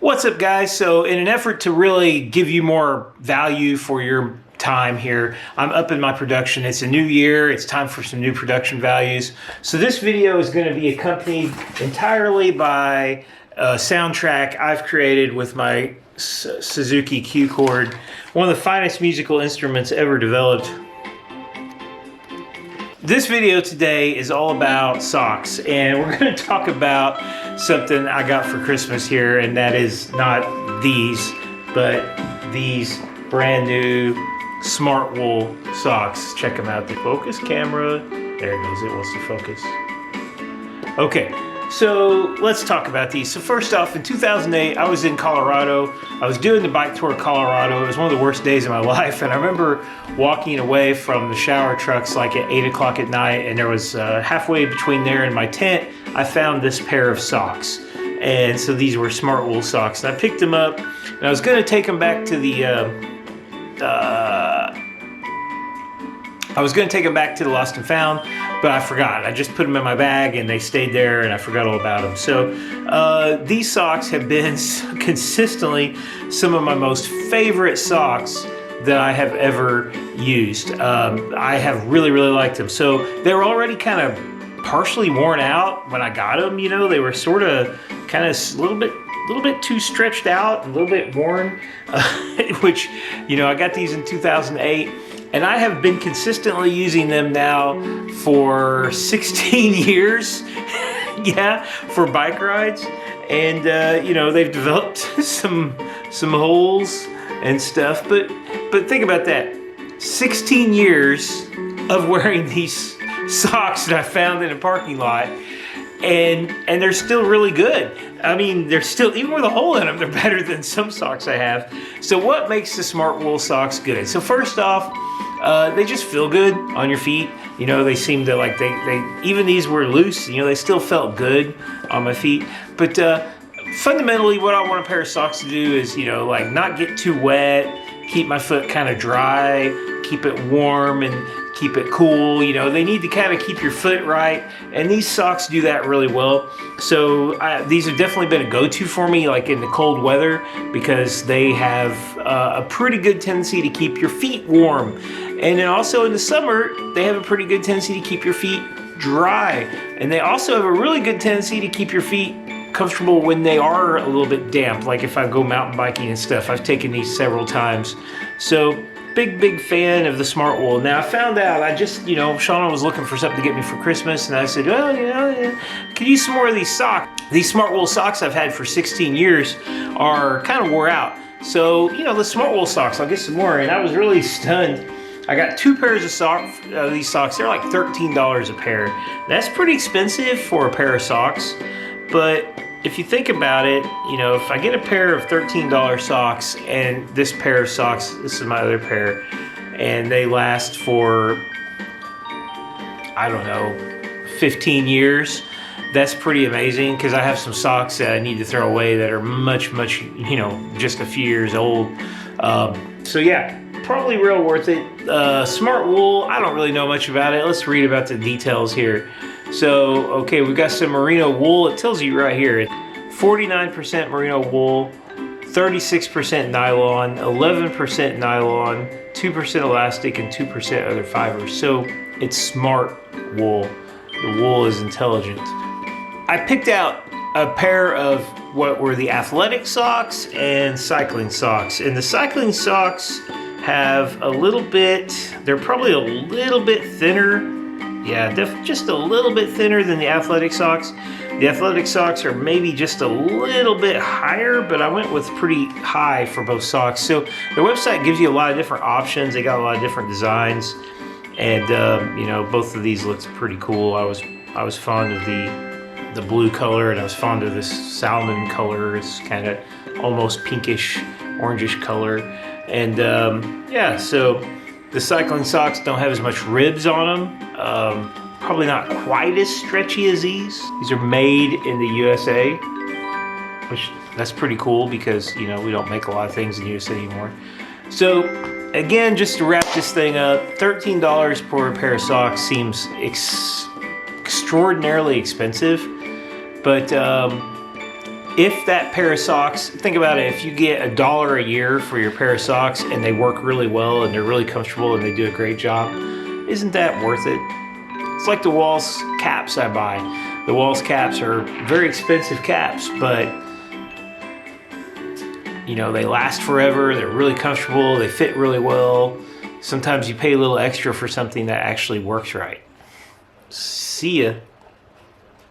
What's up, guys? So in an effort to really give you more value for your time here, I'm upping my production. It's a new year. It's time for some new production values. So this video is going to be accompanied entirely by a soundtrack I've created with my Suzuki Q chord, one of the finest musical instruments ever developed. This video today is all about socks, and we're going to talk about something I got for Christmas here, and that is not these, but these brand new Smartwool socks. Check them out. The focus camera, there it goes, it wants to focus. Okay, so let's talk about these. So first off, in 2008, I was in Colorado. I was doing the bike tour of Colorado. It was one of the worst days of my life, and I remember walking away from the shower trucks like at 8 o'clock at night, and there was halfway between there and my tent, I found this pair of socks. And so these were Smartwool socks, and I picked them up, and I was going to take them back to the Lost and Found, but I forgot. I just put them in my bag and they stayed there, and I forgot all about them. So these socks have been consistently some of my most favorite socks that I have ever used. I have really liked them. So they were already kind of partially worn out when I got them. You know, they were sort of kind of a little bit too stretched out, a little bit worn, which, you know, I got these in 2008. And I have been consistently using them now for 16 years, yeah, for bike rides. And, you know, they've developed some holes and stuff. But think about that, 16 years of wearing these socks that I found in a parking lot. And they're still really good. I mean, they're still, even with a hole in them, they're better than some socks I have. So what makes the Smartwool socks good? So first off, they just feel good on your feet. You know, they seem to like, they even these were loose, you know, they still felt good on my feet. But fundamentally, what I want a pair of socks to do is, you know, like not get too wet, keep my foot kind of dry, keep it warm and keep it cool. You know, they need to kind of keep your foot right, and these socks do that really well. So these have definitely been a go-to for me, like in the cold weather, because they have a pretty good tendency to keep your feet warm. And then also in the summer, they have a pretty good tendency to keep your feet dry. And they also have a really good tendency to keep your feet comfortable when they are a little bit damp, like if I go mountain biking and stuff. I've taken these several times. So big fan of the Smartwool. Now I found out, I just, you know, Shauna was looking for something to get me for Christmas, and I said, well, you know, could use some more of these socks. These Smartwool socks I've had for 16 years are kind of wore out. So, you know, the Smartwool socks, I'll get some more, and I was really stunned. I got two pairs of these socks. They're like $13 a pair. That's pretty expensive for a pair of socks, but if you think about it, you know, if I get a pair of $13 socks and this pair of socks, this is my other pair, and they last for, I don't know, 15 years, that's pretty amazing, because I have some socks that I need to throw away that are much, you know, just a few years old. So yeah, probably real worth it. Smartwool, I don't really know much about it. Let's read about the details here. So, okay, we've got some merino wool. It tells you right here, 49% merino wool, 36% nylon, 11% nylon, 2% elastic, and 2% other fibers. So it's smart wool. The wool is intelligent. I picked out a pair of what were the athletic socks and cycling socks. And the cycling socks have a little bit, they're probably a little bit thinner. Yeah, just a little bit thinner than the athletic socks. The athletic socks are maybe just a little bit higher, but I went with pretty high for both socks. So their website gives you a lot of different options. They got a lot of different designs, and you know, both of these looked pretty cool. I was fond of the blue color, and I was fond of this salmon color. It's kind of almost pinkish, orangish color, and yeah. So the cycling socks don't have as much ribs on them. Probably not quite as stretchy as these. These are made in the USA, which that's pretty cool, because, you know, we don't make a lot of things in the USA anymore. So again, just to wrap this thing up, $13 for a pair of socks seems extraordinarily expensive, but if that pair of socks, think about it, if you get $1 a year for your pair of socks and they work really well and they're really comfortable and they do a great job, isn't that worth it? It's like the Walls caps I buy. The Walls caps are very expensive caps, but you know, they last forever, they're really comfortable, they fit really well. Sometimes you pay a little extra for something that actually works right. See ya.